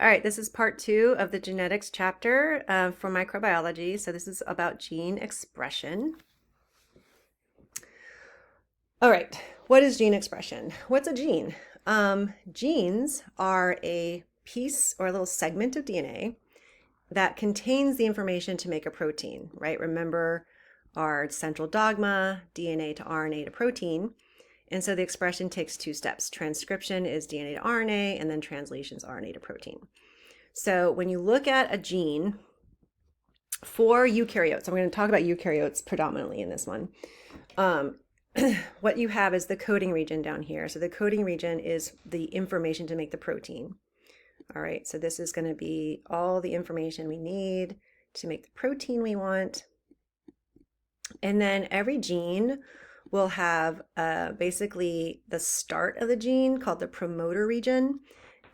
All right, this is part 2 of the genetics chapter for microbiology. So this is about gene expression. All right, what is gene expression? What's a gene? Genes are a piece or a little segment of DNA that contains the information to make a protein, right? Remember our central dogma, DNA to RNA to protein. And so the expression takes 2 steps. Transcription is DNA to RNA, and then translation is RNA to protein. So when you look at a gene for eukaryotes, I'm going to talk about eukaryotes predominantly in this one. What you have is the coding region down here. So the coding region is the information to make the protein. All right, so this is going to be all the information we need to make the protein we want. And then every gene will have basically the start of the gene called the promoter region,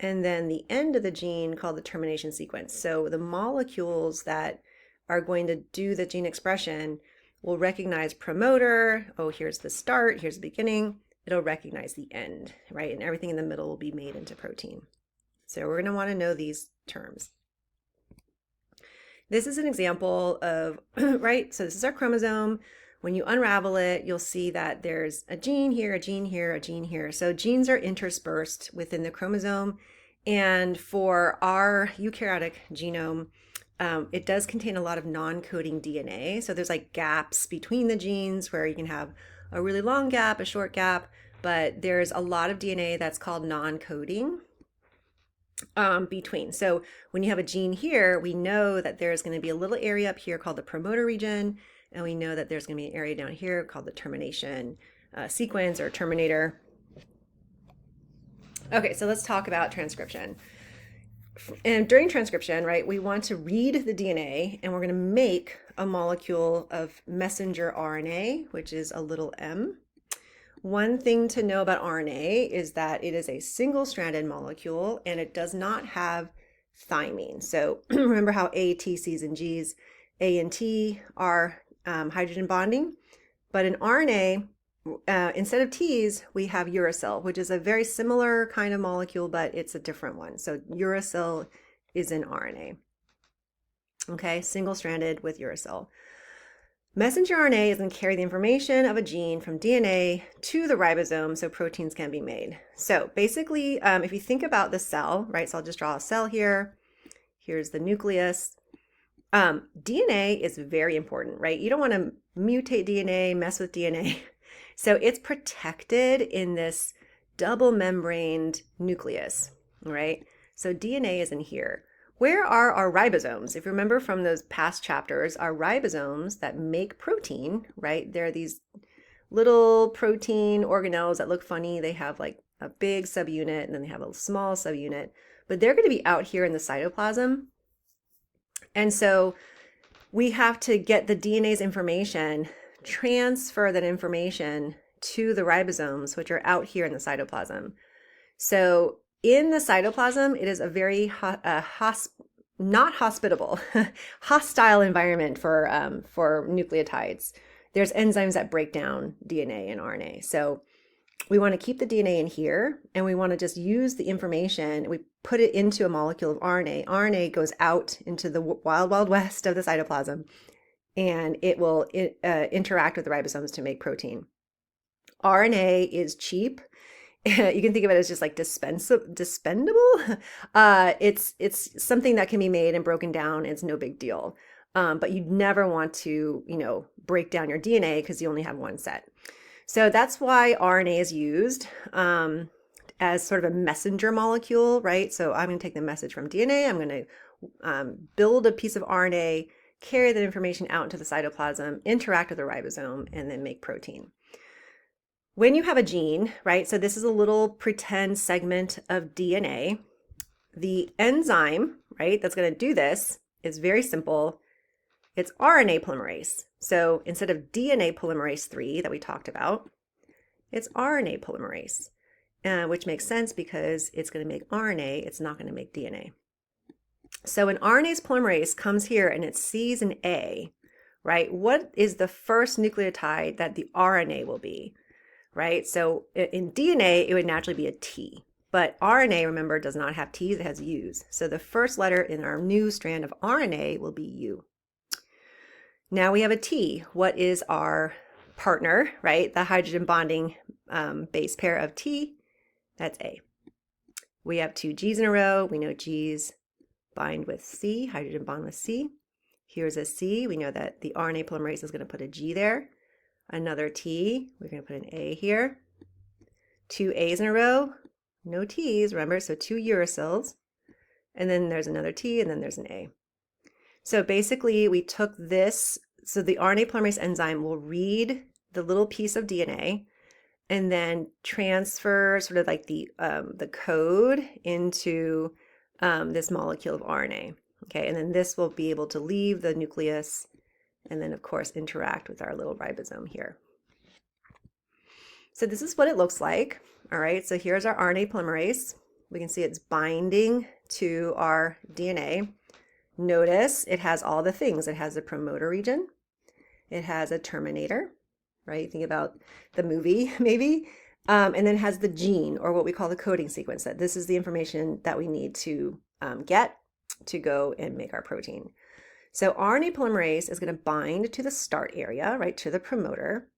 and then the end of the gene called the termination sequence. So the molecules that are going to do the gene expression will recognize promoter. Oh, here's the start, here's the beginning. It'll recognize the end, right? And everything in the middle will be made into protein. So we're going to want to know these terms. This is an example of, right? So this is our chromosome. When you unravel it, you'll see that there's a gene here, a gene here, a gene here. So genes are interspersed within the chromosome. And for our eukaryotic genome, it does contain a lot of non-coding DNA. So there's like gaps between the genes where you can have a really long gap, a short gap, but there's a lot of DNA that's called non-coding between. So when you have a gene here, we know that there's going to be a little area up here called the promoter region, and we know that there's going to be an area down here called the termination sequence or terminator. Okay, so let's talk about transcription. And during transcription, right, we want to read the DNA, and we're going to make a molecule of messenger RNA, which is a little m. One thing to know about RNA is that it is a single-stranded molecule, and it does not have thymine. So remember how A, T, C's, and G's, A and T are hydrogen bonding, but in RNA, instead of T's, we have uracil, which is a very similar kind of molecule, but it's a different one. So uracil is in RNA. Okay, single-stranded with uracil. Messenger RNA is going to carry the information of a gene from DNA to the ribosome so proteins can be made. So basically, if you think about the cell, right, so I'll just draw a cell here. Here's the nucleus. DNA is very important, right? You don't want to mutate DNA, mess with DNA. So it's protected in this double membraned nucleus, right? So DNA is in here. Where are our ribosomes? If you remember from those past chapters, our ribosomes that make protein, right? They're these little protein organelles that look funny. They have like a big subunit and then they have a small subunit, but they're going to be out here in the cytoplasm. And so we have to get the DNA's information, transfer that information to the ribosomes, which are out here in the cytoplasm. So in the cytoplasm, it is a very not hospitable, hostile environment for nucleotides. There's enzymes that break down DNA and RNA. So we want to keep the DNA in here, and we want to just use the information. We put it into a molecule of RNA. RNA goes out into the wild, wild west of the cytoplasm, and it will interact with the ribosomes to make protein. RNA is cheap. You can think of it as just like dispendable. It's something that can be made and broken down. It's no big deal. But you'd never want to, break down your DNA because you only have one set. So that's why RNA is used as sort of a messenger molecule, right? So I'm going to take the message from DNA. I'm going to build a piece of RNA, carry that information out into the cytoplasm, interact with the ribosome, and then make protein. When you have a gene, right, so this is a little pretend segment of DNA, the enzyme, right, that's going to do this is very simple. It's RNA polymerase. So instead of DNA polymerase 3 that we talked about, it's RNA polymerase, which makes sense because it's going to make RNA. It's not going to make DNA. So when RNase polymerase comes here and it sees an A, right, what is the first nucleotide that the RNA will be? Right? So in DNA, it would naturally be a T. But RNA, remember, does not have T's, it has U's. So the first letter in our new strand of RNA will be U. Now we have a T. What is our partner, right? The hydrogen bonding base pair of T, that's A. We have two G's in a row. We know G's bind with C, hydrogen bond with C. Here's a C. We know that the RNA polymerase is going to put a G there. Another T. We're going to put an A here. Two A's in a row. No T's, remember, so two uracils. And then there's another T, and then there's an A. So basically, we took this. So the RNA polymerase enzyme will read the little piece of DNA and then transfer sort of like the code into this molecule of RNA. Okay, and then this will be able to leave the nucleus and then, of course, interact with our little ribosome here. So this is what it looks like. All right, so here's our RNA polymerase. We can see it's binding to our DNA. Notice it has all the things. It has a promoter region. It has a terminator, right? Think about the movie, maybe. And then it has the gene, or what we call the coding sequence, that this is the information that we need to get to go and make our protein. So RNA polymerase is going to bind to the start area, right, to the promoter.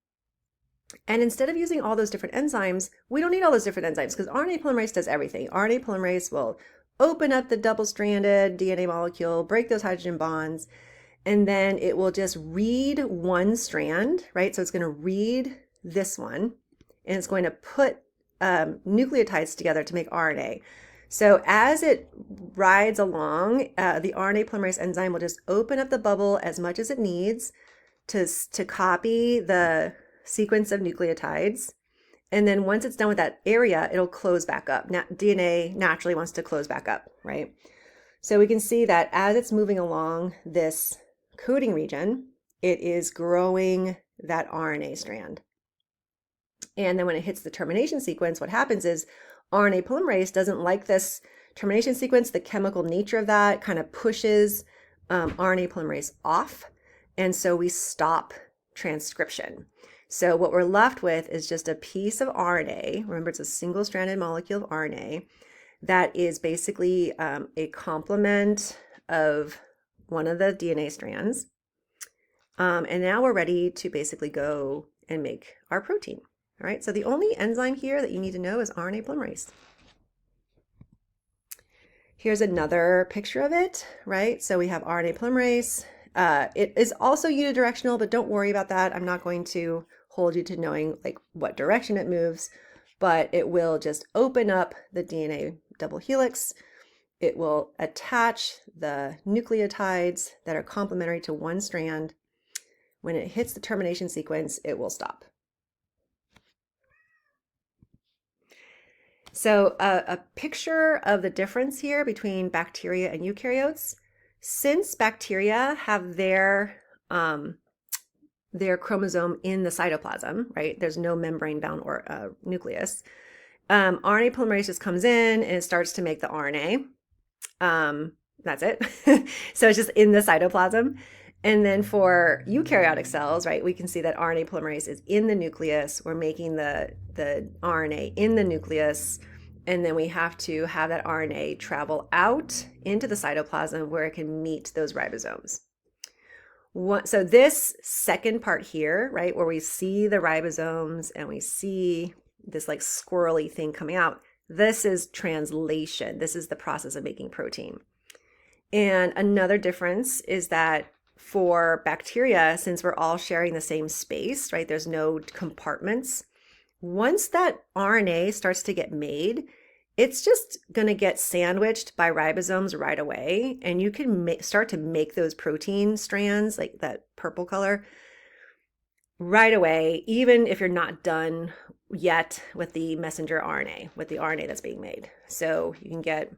And instead of using all those different enzymes, we don't need all those different enzymes because RNA polymerase does everything. RNA polymerase will open up the double-stranded DNA molecule, break those hydrogen bonds, and then it will just read one strand, right? So it's going to read this one, and it's going to put nucleotides together to make RNA. So as it rides along, the RNA polymerase enzyme will just open up the bubble as much as it needs to copy the sequence of nucleotides. And then once it's done with that area, it'll close back up. DNA naturally wants to close back up, right? So we can see that as it's moving along this coding region, it is growing that RNA strand. And then when it hits the termination sequence, what happens is RNA polymerase doesn't like this termination sequence. The chemical nature of that kind of pushes RNA polymerase off. And so we stop transcription. So what we're left with is just a piece of RNA. Remember, it's a single-stranded molecule of RNA that is basically a complement of one of the DNA strands. And now we're ready to basically go and make our protein. All right, so the only enzyme here that you need to know is RNA polymerase. Here's another picture of it, right? So we have RNA polymerase. It is also unidirectional, but don't worry about that. I'm not going to hold you to knowing like what direction it moves, but it will just open up the DNA double helix. It will attach the nucleotides that are complementary to one strand. When it hits the termination sequence, it will stop. So a picture of the difference here between bacteria and eukaryotes. Since bacteria have their chromosome in the cytoplasm, right? There's no membrane-bound or nucleus. RNA polymerase just comes in and it starts to make the RNA. That's it. So it's just in the cytoplasm. And then for eukaryotic cells, right, we can see that RNA polymerase is in the nucleus. We're making the RNA in the nucleus. And then we have to have that RNA travel out into the cytoplasm where it can meet those ribosomes. So this second part here, right, where we see the ribosomes and we see this like squirrely thing coming out, this is translation. This is the process of making protein. And another difference is that for bacteria, since we're all sharing the same space, right, there's no compartments. Once that RNA starts to get made, it's just going to get sandwiched by ribosomes right away. And you can start to make those protein strands, like that purple color, right away, even if you're not done yet with the messenger RNA, with the RNA that's being made. So you can get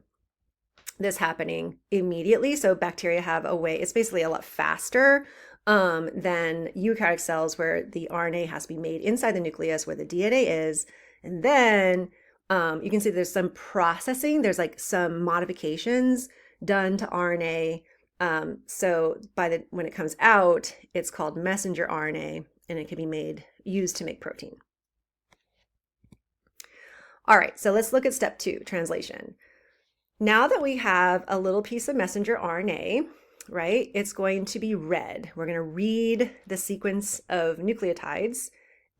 this happening immediately. So bacteria have a way, it's basically a lot faster than eukaryotic cells where the RNA has to be made inside the nucleus where the DNA is. And then you can see there's some processing, there's like some modifications done to RNA. So when it comes out, it's called messenger RNA and it can be used to make protein. All right, so let's look at step 2, translation. Now that we have a little piece of messenger RNA, right, it's going to be read. We're going to read the sequence of nucleotides,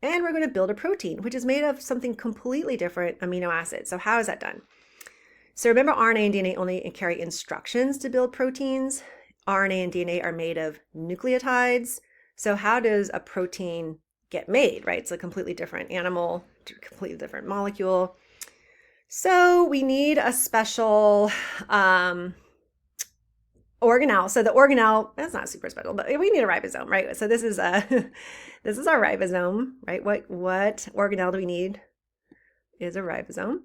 and we're going to build a protein, which is made of something completely different, amino acids. So how is that done? So remember, RNA and DNA only carry instructions to build proteins. RNA and DNA are made of nucleotides. So how does a protein get made, right? It's a completely different animal, completely different molecule. So we need a special organelle. So the organelle, that's not super special, but we need a ribosome, right? So this is this is our ribosome, right? What organelle do we need? Is a ribosome.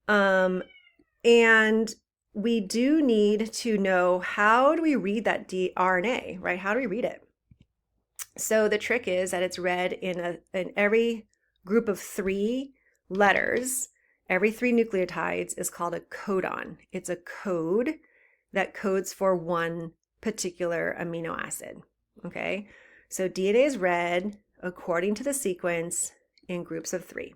And we do need to know, how do we read that RNA, right? How do we read it? So the trick is that it's read in every group of 3 letters. Every 3 nucleotides is called a codon. It's a code that codes for one particular amino acid, okay? So DNA is read according to the sequence in groups of 3.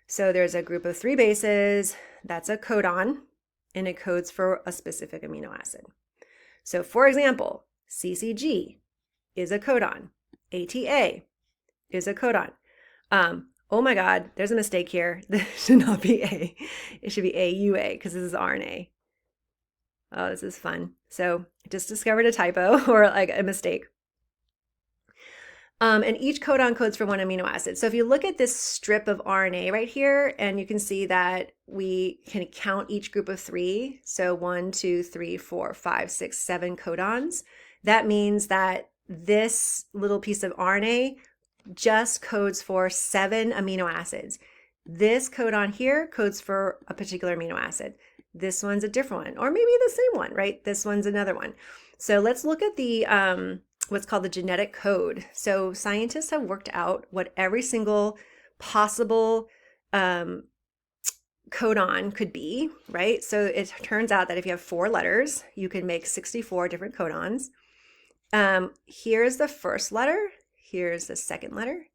So there's a group of 3 bases, that's a codon, and it codes for a specific amino acid. So for example, CCG is a codon. ATA is a codon. Oh my God, there's a mistake here. This should not be A. It should be AUA because this is RNA. Oh, this is fun. So I just discovered a typo or like a mistake. And each codon codes for one amino acid. So if you look at this strip of RNA right here, and you can see that we can count each group of 3. So 1, 2, 3, 4, 5, 6, 7 codons. That means that this little piece of RNA just codes for 7 amino acids. This codon here codes for a particular amino acid. This one's a different one, or maybe the same one, right? This one's another one. So let's look at the what's called the genetic code. So scientists have worked out what every single possible codon could be, right? So it turns out that if you have 4 letters, you can make 64 different codons. Here's the first letter, here's the second letter,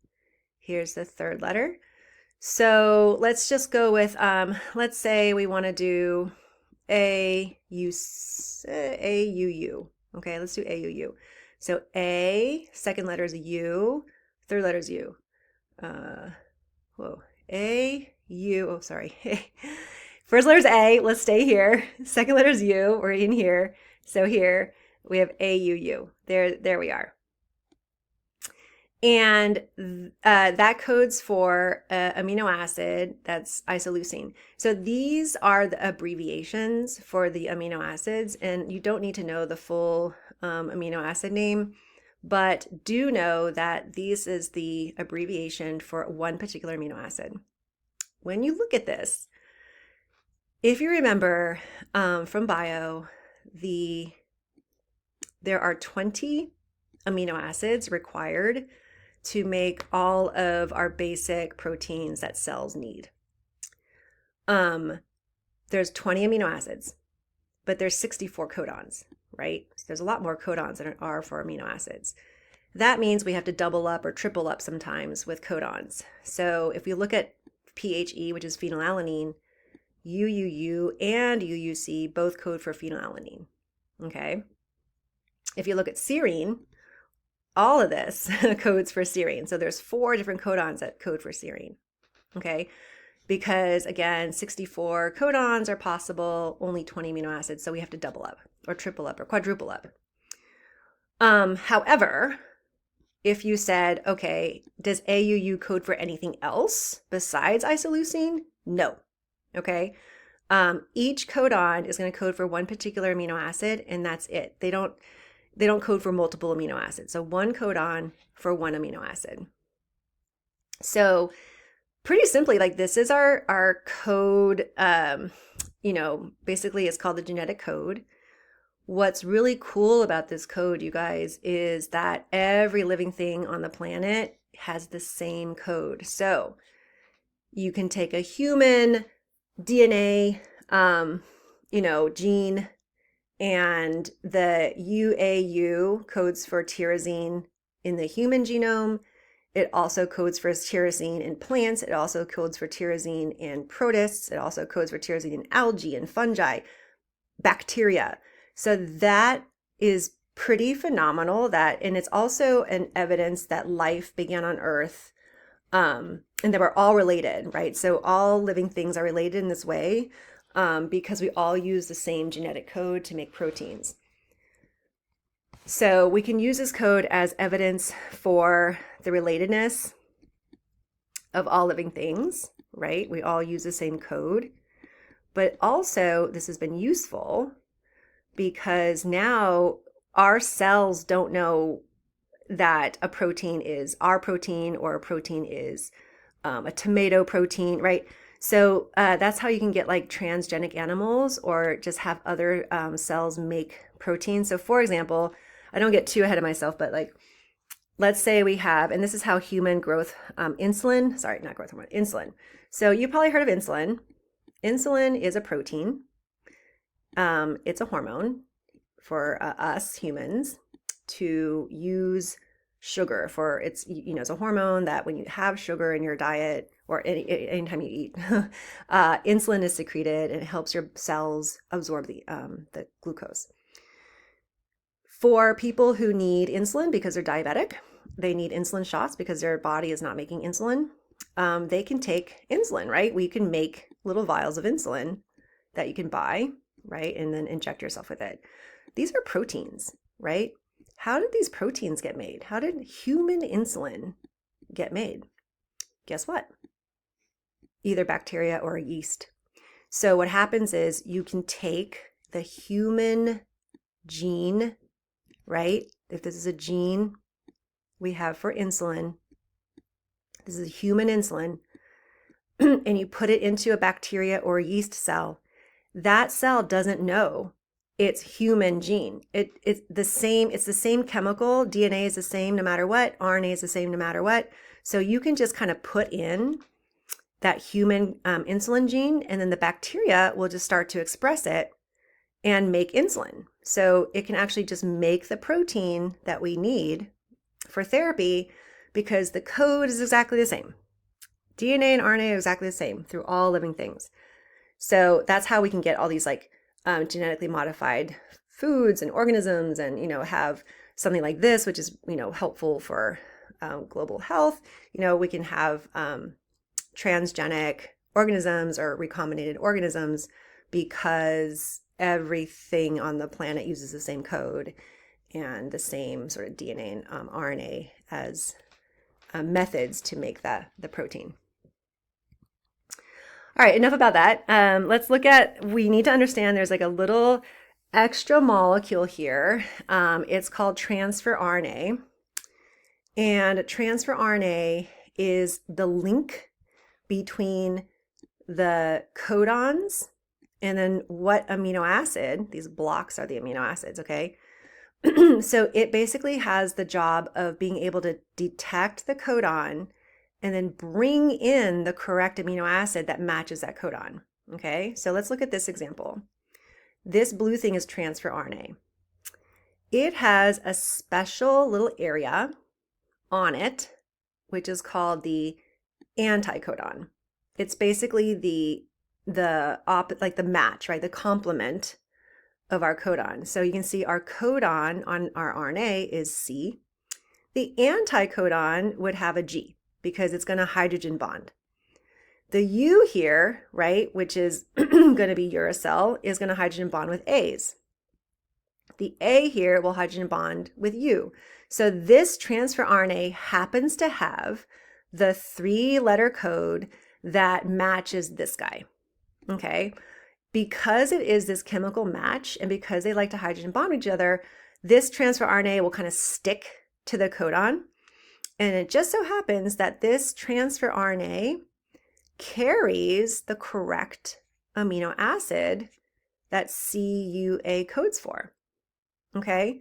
here's the third letter. So let's just go with, let's say we want to do AUU. Okay, let's do AUU. So A, second letter is U, third letter is U. A, U, oh, sorry. First letter is A, let's stay here. Second letter is U, we're in here. So here we have AUU. There we are. And that codes for amino acid that's isoleucine. So these are the abbreviations for the amino acids, and you don't need to know the full amino acid name, but do know that this is the abbreviation for one particular amino acid. When you look at this, if you remember from bio, there are 20 amino acids required to make all of our basic proteins that cells need. There's 20 amino acids, but there's 64 codons, right? So there's a lot more codons than there are for amino acids. That means we have to double up or triple up sometimes with codons. So if we look at PHE, which is phenylalanine, UUU and UUC both code for phenylalanine, okay? If you look at serine, all of this codes for serine. So there's 4 different codons that code for serine, okay? Because again, 64 codons are possible, only 20 amino acids, so we have to double up or triple up or quadruple up. However, if you said, okay, does AUU code for anything else besides isoleucine? No, okay? Each codon is going to code for one particular amino acid, and that's it. They don't code for multiple amino acids. So one codon for one amino acid. So pretty simply, like this is our code, basically it's called the genetic code. What's really cool about this code, you guys, is that every living thing on the planet has the same code. So you can take a human DNA, gene, and the UAU codes for tyrosine in the human genome, It also codes for tyrosine in plants. It also codes for tyrosine in protists. It also codes for tyrosine in algae and fungi, bacteria. So that is pretty phenomenal, and it's also an evidence that life began on Earth, and that we're all related, right? So all living things are related in this way, because we all use the same genetic code to make proteins. So we can use this code as evidence for the relatedness of all living things, right? We all use the same code. But also, this has been useful because now our cells don't know that a protein is our protein or a protein is a tomato protein, right? So that's how you can get like transgenic animals or just have other cells make protein. So for example, I don't get too ahead of myself, but like, let's say we have, and this is how human growth insulin. So you probably heard of insulin. Insulin is a protein. It's a hormone for us humans to use sugar for. It's a hormone that when you have sugar in your diet or anytime you eat, insulin is secreted and it helps your cells absorb the glucose. For people who need insulin because they're diabetic, they need insulin shots because their body is not making insulin. They can take insulin, right? We can make little vials of insulin that you can buy, right? And then inject yourself with it. These are proteins, right? How did these proteins get made? How did human insulin get made? Guess what? Either bacteria or a yeast. So what happens is you can take the human gene, right? If this is a gene we have for insulin, this is a human insulin, and you put it into a bacteria or a yeast cell, that cell doesn't know it's human gene. It's the same chemical. DNA is the same no matter what. RNA is the same no matter what. So you can just kind of put in that human insulin gene, and then the bacteria will just start to express it and make insulin. So it can actually just make the protein that we need for therapy because the code is exactly the same. DNA and RNA are exactly the same through all living things. So that's how we can get all these like genetically modified foods and organisms, and have something like this, which is helpful for global health. We can have transgenic organisms or recombinated organisms because everything on the planet uses the same code and the same sort of DNA and RNA as methods to make the protein. All right, enough about that. Let's look at, we need to understand there's like a little extra molecule here. It's called transfer RNA. And transfer RNA is the link between the codons and then what amino acid, these blocks are the amino acids, okay? So it basically has the job of being able to detect the codon and then bring in the correct amino acid that matches that codon, okay? So let's look at this example. This blue thing is transfer RNA. It has a special little area on it, which is called the anticodon. It's basically the match, right? The complement of our codon. So you can see our codon on our RNA is C. The anticodon would have a G because it's going to hydrogen bond. The U here, right, which is going to be uracil, is going to hydrogen bond with A's. The A here will hydrogen bond with U. So this transfer RNA happens to have the 3-letter code that matches this guy, okay? Because it is this chemical match and because they like to hydrogen bond with each other, this transfer RNA will kind of stick to the codon. And it just so happens that this transfer RNA carries the correct amino acid that CUA codes for, okay?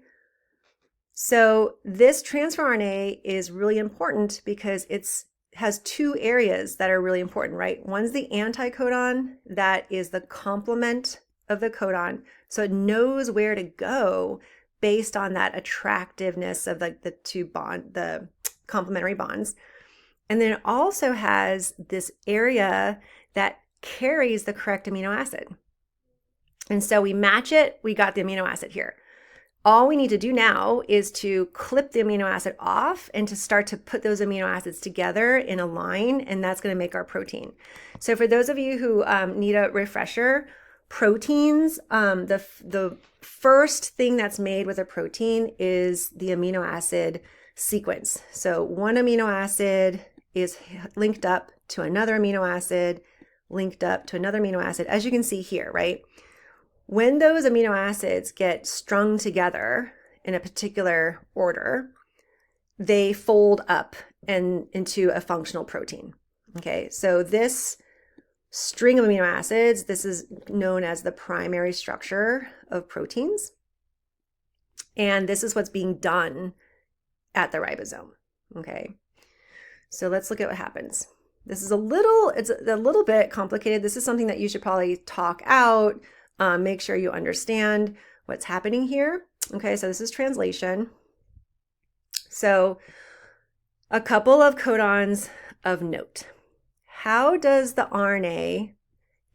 So this transfer RNA is really important because it's has 2 areas that are really important, right? One's the anticodon, that is the complement of the codon. So it knows where to go based on that attractiveness of like the complementary bonds. And then it also has this area that carries the correct amino acid. And so we match it, we got the amino acid here. All we need to do now is to clip the amino acid off and to start to put those amino acids together in a line, and that's going to make our protein. So for those of you who need a refresher, proteins, the first thing that's made with a protein is the amino acid sequence. So one amino acid is linked up to another amino acid, linked up to another amino acid, as you can see here, right? When those amino acids get strung together in a particular order, they fold up and into a functional protein. Okay, so this string of amino acids, this is known as the primary structure of proteins. And this is what's being done at the ribosome. Okay, so let's look at what happens. It's a little bit complicated. This is something that you should probably talk out. Make sure you understand what's happening here. Okay, so this is translation. So a couple of codons of note. How does the RNA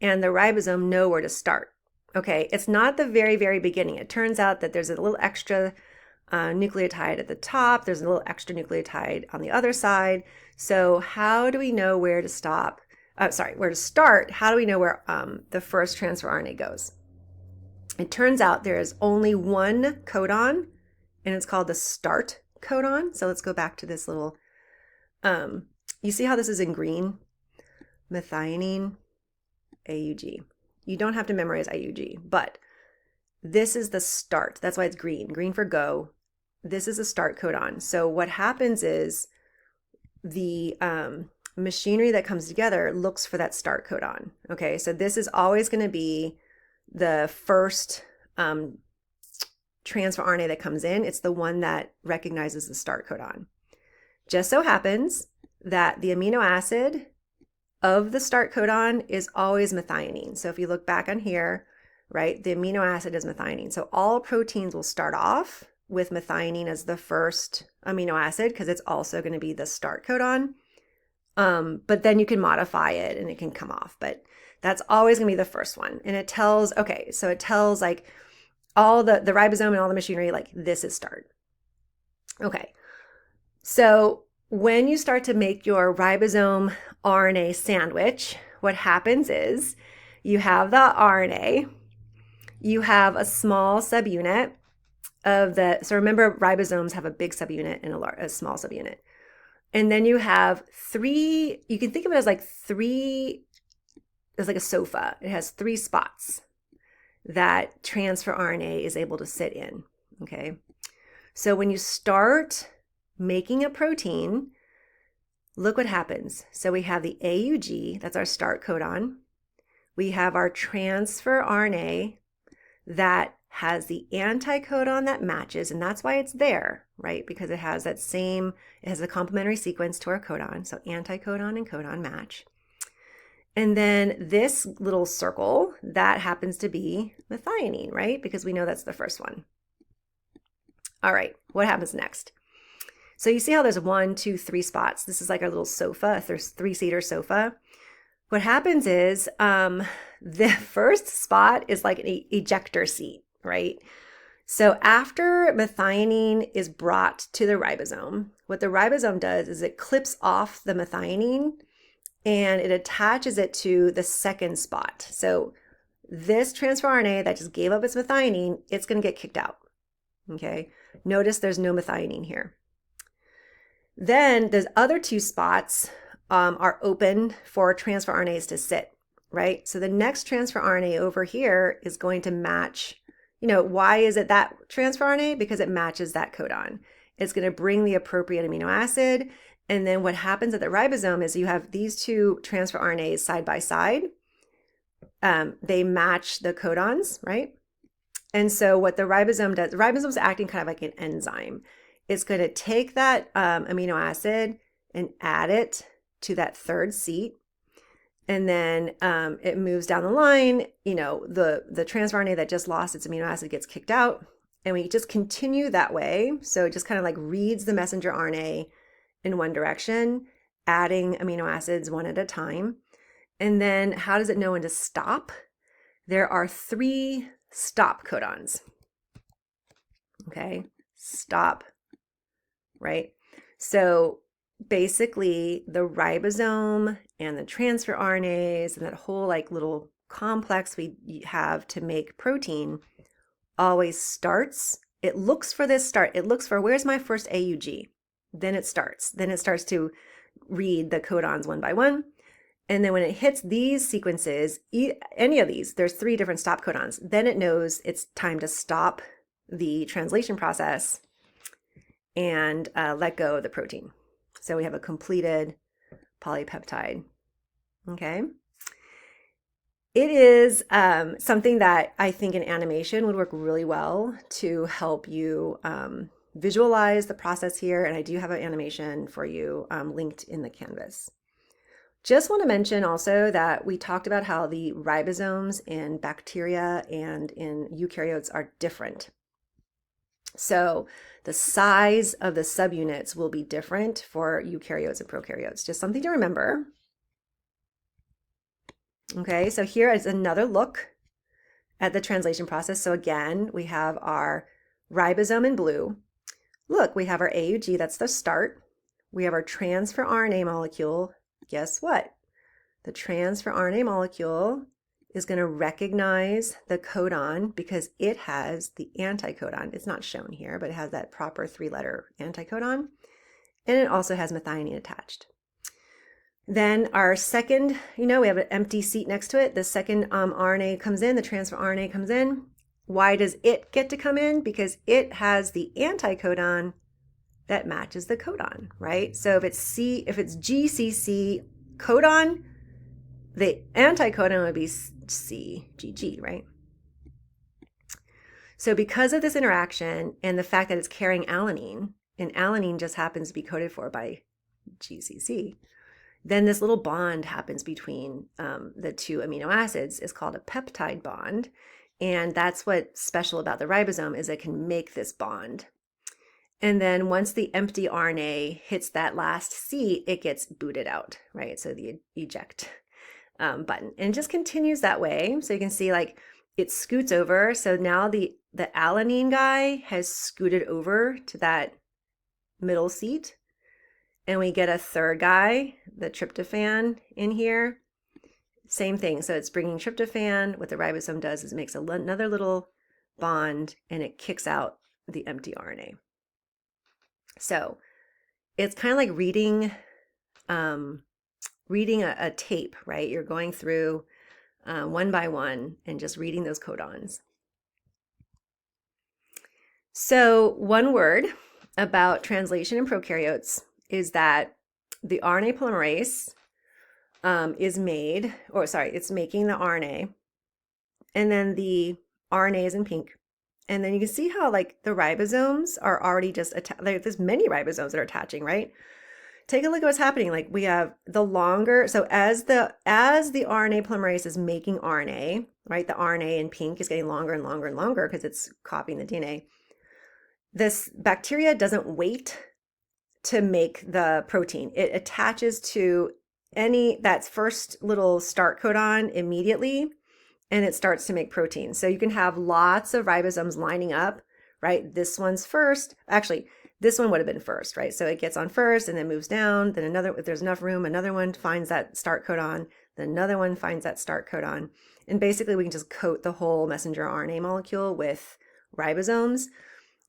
and the ribosome know where to start? Okay, it's not the very, very beginning. It turns out that there's a little extra nucleotide at the top. There's a little extra nucleotide on the other side. So how do we know where to stop? Where to start? How do we know where the first transfer RNA goes? It turns out there is only one codon, and it's called the start codon. So let's go back to this little, you see how this is in green? Methionine, AUG. You don't have to memorize IUG, but this is the start. That's why it's green. Green for go. This is a start codon. So what happens is the machinery that comes together looks for that start codon. Okay, so this is always going to be the first transfer RNA that comes in. It's the one that recognizes the start codon. Just so happens that the amino acid of the start codon is always methionine. So if you look back on here, right, the amino acid is methionine. So all proteins will start off with methionine as the first amino acid because it's also going to be the start codon. But then you can modify it and it can come off. But that's always going to be the first one. And it tells, okay, so it tells like all the ribosome and all the machinery, like this is start. Okay, so when you start to make your ribosome RNA sandwich, what happens is you have the RNA, you have a small subunit of the, so remember ribosomes have a big subunit and a small subunit. And then you have three, you can think of it as like three, it's like a sofa. It has three spots that transfer RNA is able to sit in, okay? So when you start making a protein, look what happens. So we have the AUG, that's our start codon. We have our transfer RNA that has the anticodon that matches, and that's why it's there, right? Because it has that same, it has a complementary sequence to our codon. So anticodon and codon match. And then this little circle, that happens to be methionine, right? Because we know that's the first one. All right, what happens next? So you see how there's 1, 2, 3 spots. This is like a little sofa, there's 3-seater sofa. What happens is the first spot is like an ejector seat, right? So after methionine is brought to the ribosome, what the ribosome does is it clips off the methionine and it attaches it to the second spot. So this transfer RNA that just gave up its methionine, it's going to get kicked out. Okay, notice there's no methionine here. Then those other 2 spots are open for transfer RNAs to sit, right? So the next transfer RNA over here is going to match, you know, why is it that transfer RNA? Because it matches that codon. It's going to bring the appropriate amino acid. And then what happens at the ribosome is you have these 2 transfer RNAs side by side. They match the codons, right? And so what the ribosome does, the ribosome is acting kind of like an enzyme. It's going to take that amino acid and add it to that third seat. And then it moves down the line, you know, the transfer RNA that just lost its amino acid gets kicked out. And we just continue that way. So it just kind of like reads the messenger RNA in one direction, adding amino acids one at a time. And then how does it know when to stop? There are 3 stop codons. Okay, stop, right? So basically the ribosome and the transfer RNAs and that whole like little complex we have to make protein always starts. It looks for this start. It looks for where's my first AUG. Then it starts. Then it starts to read the codons one by one. And then when it hits these sequences, any of these, there's 3 different stop codons. Then it knows it's time to stop the translation process and let go of the protein. So we have a completed polypeptide. Okay. It is something that I think in animation would work really well to help you visualize the process here. And I do have an animation for you linked in the Canvas. Just want to mention also that we talked about how the ribosomes in bacteria and in eukaryotes are different. So the size of the subunits will be different for eukaryotes and prokaryotes. Just something to remember. Okay, so here is another look at the translation process. So again, we have our ribosome in blue. Look, we have our AUG, that's the start. We have our transfer RNA molecule. Guess what? The transfer RNA molecule is going to recognize the codon because it has the anticodon. It's not shown here, but it has that proper 3-letter anticodon. And it also has methionine attached. Then our second, we have an empty seat next to it. The second RNA comes in, the transfer RNA comes in. Why does it get to come in? Because it has the anticodon that matches the codon, right? So if it's GCC codon, the anticodon would be CGG, right? So because of this interaction and the fact that it's carrying alanine, and alanine just happens to be coded for by GCC, then this little bond happens between the 2 amino acids. It's called a peptide bond. And that's what's special about the ribosome is it can make this bond. And then once the empty RNA hits that last seat, it gets booted out, right? So the eject button. And it just continues that way. So you can see like it scoots over. So now the alanine guy has scooted over to that middle seat. And we get a third guy, the tryptophan in here. Same thing. So it's bringing tryptophan. What the ribosome does is it makes another little bond and it kicks out the empty RNA. So it's kind of like reading a tape, right? You're going through one by one and just reading those codons. So one word about translation in prokaryotes is that the RNA polymerase it's making the RNA, and then the RNA is in pink. And then you can see how like the ribosomes are already just there's many ribosomes that are attaching, right? Take a look at what's happening. Like we have the longer, so as the RNA polymerase is making RNA, right? The RNA in pink is getting longer and longer and longer because it's copying the DNA. This bacteria doesn't wait to make the protein. It attaches to that first little start codon immediately, and it starts to make protein. So you can have lots of ribosomes lining up, right? This one's first. Actually, this one would have been first, right? So it gets on first and then moves down. Then another, if there's enough room, another one finds that start codon. Then another one finds that start codon. And basically we can just coat the whole messenger RNA molecule with ribosomes.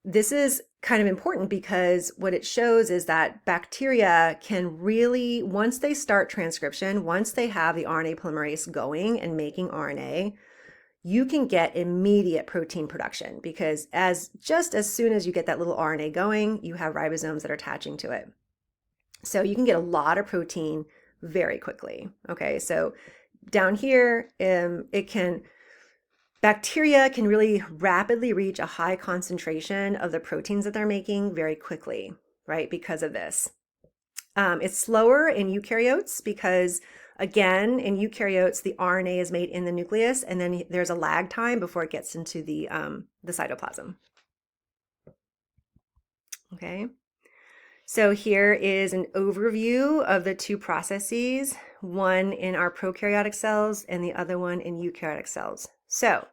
This is kind of important because what it shows is that bacteria can really, once they start transcription, once they have the RNA polymerase going and making RNA, you can get immediate protein production because just as soon as you get that little RNA going, you have ribosomes that are attaching to it. So you can get a lot of protein very quickly. Okay, so down here, bacteria can really rapidly reach a high concentration of the proteins that they're making very quickly, right? Because of this. It's slower in eukaryotes because, again, in eukaryotes, the RNA is made in the nucleus, and then there's a lag time before it gets into the cytoplasm. Okay. So here is an overview of the two processes, one in our prokaryotic cells and the other one in eukaryotic cells. So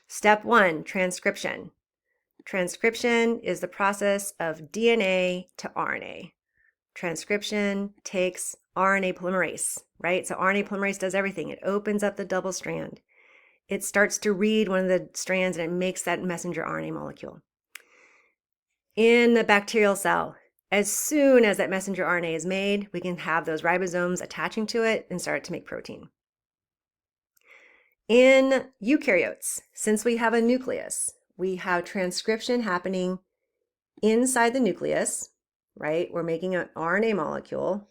step one, transcription. Transcription is the process of DNA to RNA. Transcription takes RNA polymerase, right? So RNA polymerase does everything. It opens up the double strand. It starts to read one of the strands and it makes that messenger RNA molecule. In the bacterial cell, as soon as that messenger RNA is made, we can have those ribosomes attaching to it and start to make protein. In eukaryotes, since we have a nucleus, we have transcription happening inside the nucleus, right? We're making an RNA molecule.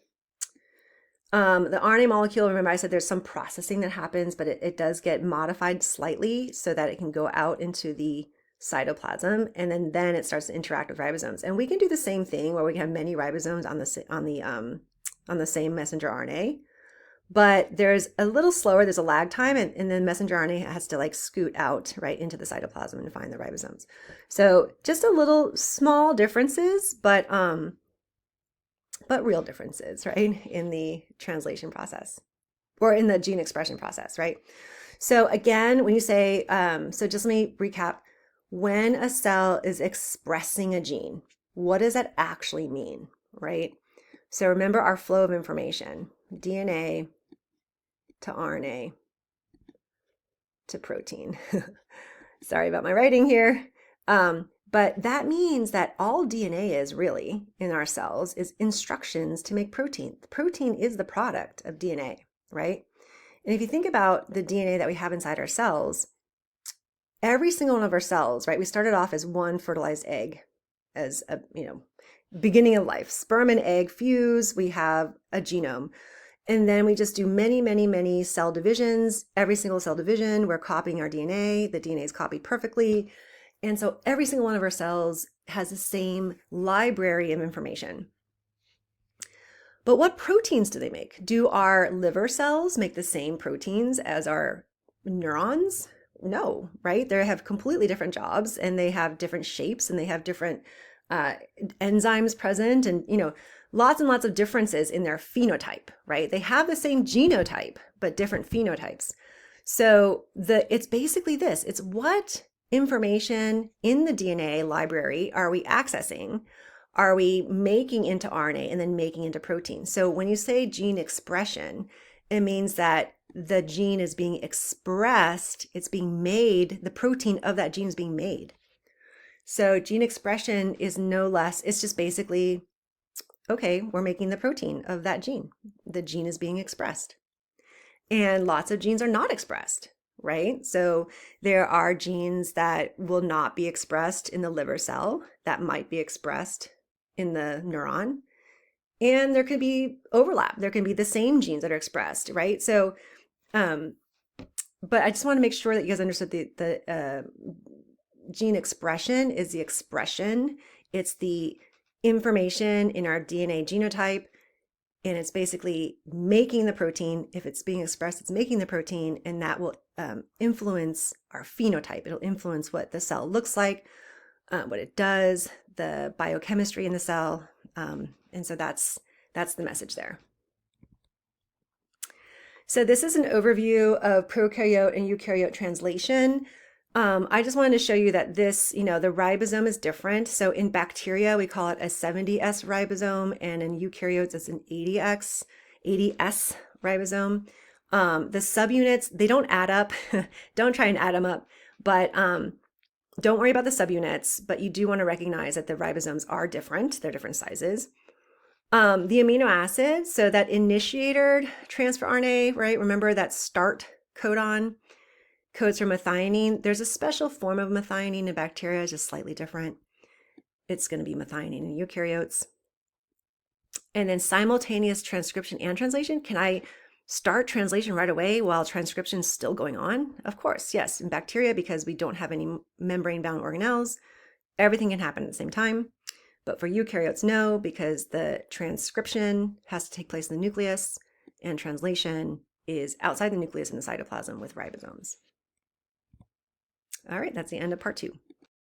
The RNA molecule, remember I said there's some processing that happens, but it does get modified slightly so that it can go out into the cytoplasm, and then it starts to interact with ribosomes. And we can do the same thing where we have many ribosomes on the same messenger RNA, but there's a little slower, there's a lag time, and then messenger RNA has to like scoot out right into the cytoplasm and find the ribosomes. So just a little small differences, but real differences, right, in the translation process or in the gene expression process, right? So again, when you say, so just let me recap. When a cell is expressing a gene, what does that actually mean, right? So remember our flow of information, DNA to RNA to protein. Sorry about my writing here. But that means that all DNA is really in our cells is instructions to make protein. The protein is the product of DNA, right? And if you think about the DNA that we have inside our cells, every single one of our cells, right? We started off as one fertilized egg as a, beginning of life. Sperm and egg fuse, we have a genome. And then we just do many, many, many cell divisions. Every single cell division, we're copying our DNA. The DNA is copied perfectly. And so every single one of our cells has the same library of information. But what proteins do they make? Do our liver cells make the same proteins as our neurons? No, right? They have completely different jobs and they have different shapes and they have different enzymes present and, lots and lots of differences in their phenotype, right? They have the same genotype, but different phenotypes. So it's basically this. It's what information in the DNA library are we accessing? Are we making into RNA and then making into protein? So when you say gene expression, it means that the gene is being expressed, it's being made, the protein of that gene is being made. So gene expression is no less, it's just basically, okay, we're making the protein of that gene. The gene is being expressed. And lots of genes are not expressed, right? So there are genes that will not be expressed in the liver cell that might be expressed in the neuron. And there could be overlap. There can be the same genes that are expressed, right? So, but I just want to make sure that you guys understood the gene expression is the expression. It's the information in our DNA genotype, and it's basically making the protein. If it's being expressed, it's making the protein, and that will influence our phenotype. It'll influence what the cell looks like, what it does, the biochemistry in the cell, and so that's the message there. So this is an overview of prokaryote and eukaryote translation. I just wanted to show you that this, the ribosome is different. So in bacteria, we call it a 70S ribosome, and in eukaryotes, it's an 80S ribosome. The subunits, they don't add up. Don't try and add them up, but don't worry about the subunits, but you do want to recognize that the ribosomes are different. They're different sizes. The amino acids, so that initiator transfer RNA, right? Remember that start codon codes for methionine. There's a special form of methionine in bacteria, just slightly different. It's going to be methionine in eukaryotes. And then simultaneous transcription and translation. Can I start translation right away while transcription is still going on? Of course, yes. In bacteria, because we don't have any membrane-bound organelles, everything can happen at the same time. But for eukaryotes, no, because the transcription has to take place in the nucleus and translation is outside the nucleus in the cytoplasm with ribosomes. All right, that's the end of part 2.